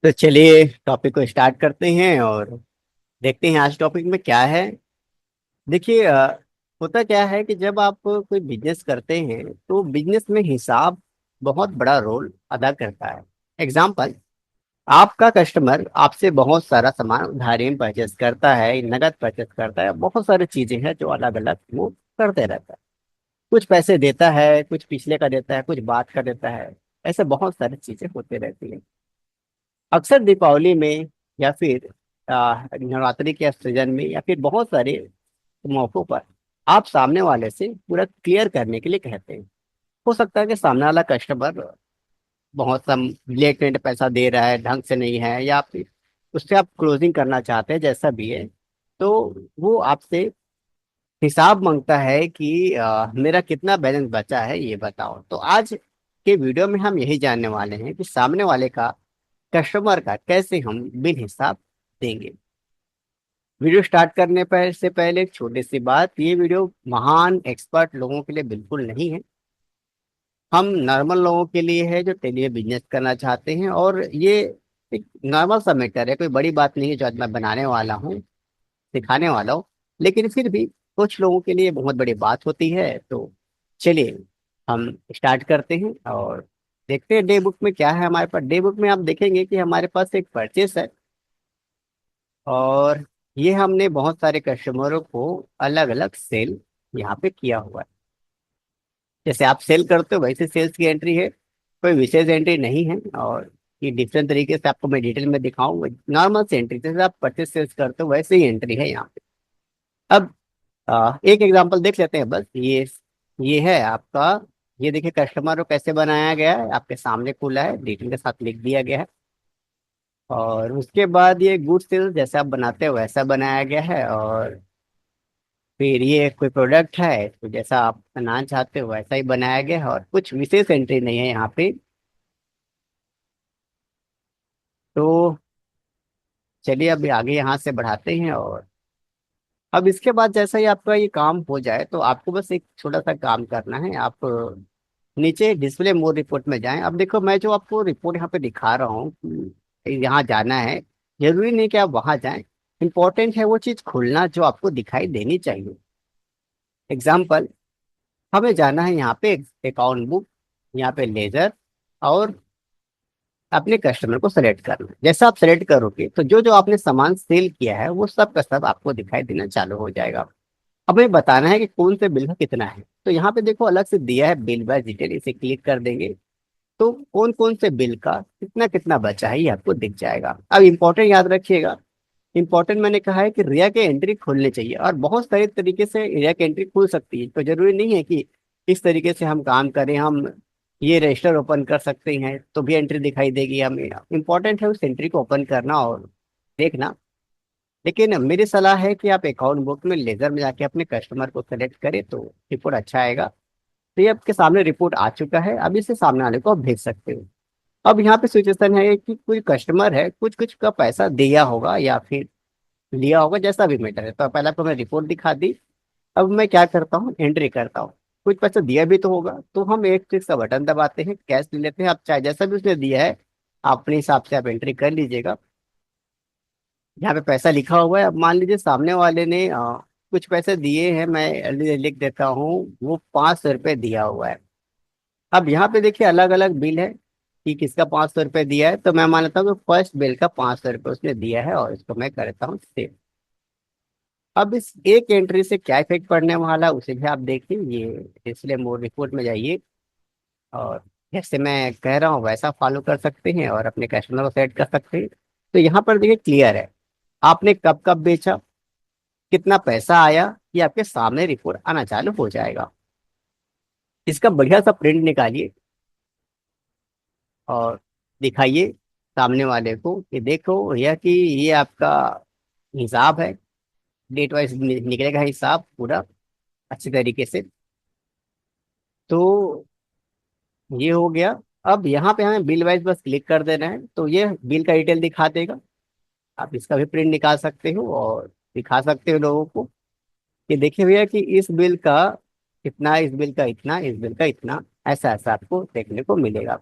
तो चलिए टॉपिक को स्टार्ट करते हैं और देखते हैं आज टॉपिक में क्या है। देखिए होता क्या है कि जब आप कोई बिजनेस करते हैं तो बिजनेस में हिसाब बहुत बड़ा रोल अदा करता है। एग्जाम्पल, आपका कस्टमर आपसे बहुत सारा सामान उधारी में परचेस करता है, नगद परचेस करता है, बहुत सारी चीजें हैं जो अलग अलग वो करते रहता है। कुछ पैसे देता है, कुछ पिछले का देता है, कुछ बात का देता है। ऐसे बहुत सारी चीजें होती रहती हैं। अक्सर दीपावली में या फिर नवरात्रि के सीजन में या फिर बहुत सारे मौकों पर आप सामने वाले से पूरा क्लियर करने के लिए कहते हैं। हो सकता है कि सामने वाला कस्टमर बहुत सा लेट में पैसा दे रहा है, ढंग से नहीं है, या फिर उससे आप क्लोजिंग करना चाहते हैं, जैसा भी है। तो वो आपसे हिसाब मांगता है कि मेरा कितना बैलेंस बचा है ये बताओ। तो आज के वीडियो में हम यही जानने वाले हैं कि सामने वाले का, कस्टमर का, कैसे हम बिल हिसाब देंगे। वीडियो स्टार्ट करने पर से पहले एक छोटी सी बात, ये वीडियो महान एक्सपर्ट लोगों के लिए बिल्कुल नहीं है। हम नॉर्मल लोगों के लिए है जो टेली बिजनेस करना चाहते हैं, और ये एक नॉर्मल सा मैटर है, कोई बड़ी बात नहीं है जो आज मैं बनाने वाला हूँ, सिखाने वाला हूँ। लेकिन फिर भी कुछ लोगों के लिए बहुत बड़ी बात होती है। तो चलिए हम स्टार्ट करते हैं और देखते हैं डे बुक में क्या है हमारे पास। डे बुक में आप देखेंगे कि हमारे पास एक परचेस है, और ये हमने बहुत सारे कस्टमरों को अलग अलग सेल यहाँ पे किया हुआ है। जैसे आप सेल करते हो वैसे सेल्स की एंट्री है, कोई विशेष एंट्री नहीं है। और ये डिफरेंट तरीके से आपको मैं डिटेल में दिखाऊँ, नॉर्मल से एंट्री जैसे आप परचेस सेल्स करते हो वैसे ही एंट्री है यहाँ पे। अब एक एग्जांपल देख लेते हैं बस। ये है आपका, ये देखिए कस्टमर को कैसे बनाया गया है, आपके सामने खुला है, डिटेल के साथ लिख दिया गया है। और उसके बाद ये गुड सेल्स जैसे आप बनाते हो वैसा बनाया गया है। और फिर ये कोई प्रोडक्ट है तो जैसा आप बनाना चाहते हो वैसा ही बनाया गया है, और कुछ विशेष एंट्री नहीं है यहाँ पे। तो चलिए अभी आगे यहाँ से बढ़ाते हैं। और अब इसके बाद जैसा ही आपका ये काम हो जाए तो आपको बस एक छोटा सा काम करना है। आप नीचे डिस्प्ले मोड रिपोर्ट में जाएं। अब देखो मैं जो आपको रिपोर्ट यहाँ पे दिखा रहा हूँ कि यहाँ जाना है, जरूरी नहीं कि आप वहां जाएं। इंपॉर्टेंट है वो चीज खुलना जो आपको दिखाई देनी चाहिए। एग्जाम्पल, हमें जाना है यहाँ पे अकाउंट बुक, यहाँ पे लेजर, और अपने कस्टमर को सेलेक्ट करना है। जैसा आप सेलेक्ट करोगे तो जो जो आपने सामान सेल किया है वो सब का सब आपको दिखाई देना चालू हो जाएगा। अब हमें बताना है कि कौन से बिल का कितना है। तो यहाँ पे देखो अलग से दिया है बिल बाय डिटेल, इसे क्लिक कर देंगे तो कौन कौन से बिल का कितना कितना बचा है ये आपको दिख जाएगा। अब इंपॉर्टेंट याद रखिएगा, इंपॉर्टेंट मैंने कहा है कि रिया की एंट्री खोलनी चाहिए, और बहुत सारे तरीके से रिया की एंट्री खुल सकती है। तो जरूरी नहीं है कि इस तरीके से हम काम करें। हम ये रजिस्टर ओपन कर सकते हैं तो भी एंट्री दिखाई देगी हमें। इंपॉर्टेंट है उस एंट्री को ओपन करना और देखना। लेकिन मेरी सलाह है कि आप अकाउंट बुक में लेजर में जाके अपने कस्टमर को सेलेक्ट करें तो रिपोर्ट अच्छा आएगा। तो ये आपके सामने रिपोर्ट आ चुका है, अब इसे सामने वाले को आप भेज सकते हो। अब यहाँ पे सिचुएशन है कि कोई कस्टमर है, कुछ कुछ का पैसा दिया होगा या फिर लिया होगा, जैसा भी मैटर है। तो पहले आपको मैं रिपोर्ट दिखा दी। अब मैं क्या करता हूँ, एंट्री करता हूँ। कुछ पैसा दिया भी तो होगा, तो हम एक क्लिक का बटन दबाते हैं, कैश ले लेते हैं। आप चाहे जैसा भी उसने दिया है आप अपने हिसाब से आप एंट्री कर लीजिएगा। यहाँ पे पैसा लिखा हुआ है। अब मान लीजिए सामने वाले ने कुछ पैसे दिए हैं, मैं लिख देता हूँ, वो 500 रुपये दिया हुआ है। अब यहाँ पे देखिए अलग अलग बिल है कि किसका 500 रुपये दिया है। तो मैं मान लेता हूँ कि फर्स्ट बिल का 500 रुपये उसने दिया है, और इसको मैं करता हूँ सेव। अब इस एक एंट्री से क्या इफेक्ट पड़ने वाला है उसे भी आप देखिए। ये इसलिए मोड रिपोर्ट में जाइए, और जैसे मैं कह रहा हूँ वैसा फॉलो कर सकते हैं और अपने कस्टमर को सेट कर सकते हैं। तो यहाँ पर देखिए क्लियर है, आपने कब कब बेचा, कितना पैसा आया, ये आपके सामने रिपोर्ट आना चालू हो जाएगा। इसका बढ़िया सा प्रिंट निकालिए और दिखाइए सामने वाले को कि देखो यह कि ये आपका हिसाब है। डेट वाइज निकलेगा हिसाब पूरा अच्छे तरीके से। तो ये हो गया। अब यहाँ पे हमें बिल वाइज बस क्लिक कर देना है तो ये बिल का डिटेल दिखा देगा। आप इसका भी प्रिंट निकाल सकते हो और दिखा सकते हो लोगों को कि देखिए भैया कि इस बिल का इतना, इस बिल का इतना, इस बिल का इतना, ऐसा ऐसा आपको देखने को मिलेगा।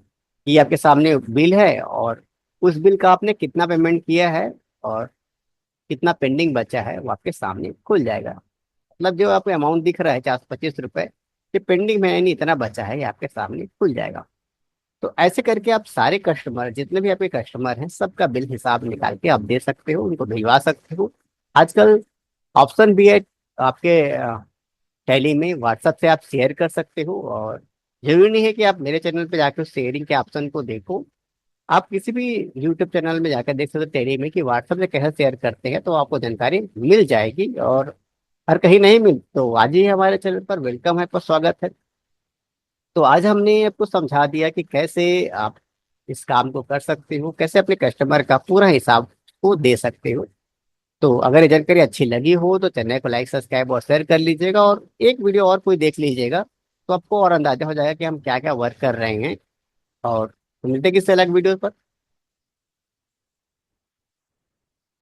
ये आपके सामने बिल है और उस बिल का आपने कितना पेमेंट किया है और कितना पेंडिंग बचा है वो आपके सामने खुल जाएगा। मतलब जो आपको अमाउंट दिख रहा है 425 रुपये, ये पेंडिंग में यानी इतना बचा है, ये आपके सामने खुल जाएगा। तो ऐसे करके आप सारे कस्टमर, जितने भी आपके कस्टमर हैं, सबका बिल हिसाब निकाल के आप दे सकते हो, उनको भिजवा सकते हो। आजकल ऑप्शन भी है आपके टैली में, व्हाट्सएप से आप शेयर कर सकते हो। और जरूरी नहीं है कि आप मेरे चैनल पे जाकर शेयरिंग के ऑप्शन को देखो, आप किसी भी यूट्यूब चैनल में जाकर देख सकते हो टैली में कि व्हाट्सएप से कैसे शेयर करते हैं, तो आपको जानकारी मिल जाएगी। और हर कहीं नहीं मिल तो आज ही हमारे चैनल पर वेलकम है, आपका स्वागत है। तो आज हमने आपको समझा दिया कि कैसे आप इस काम को कर सकते हो, कैसे अपने कस्टमर का पूरा हिसाब को दे सकते हो। तो अगर ये जानकारी अच्छी लगी हो तो चैनल को लाइक सब्सक्राइब और शेयर कर लीजिएगा, और एक वीडियो और कोई देख लीजिएगा, तो आपको और अंदाजा हो जाएगा कि हम क्या क्या वर्क कर रहे हैं। और मिलते हैं किसी अलग वीडियो पर।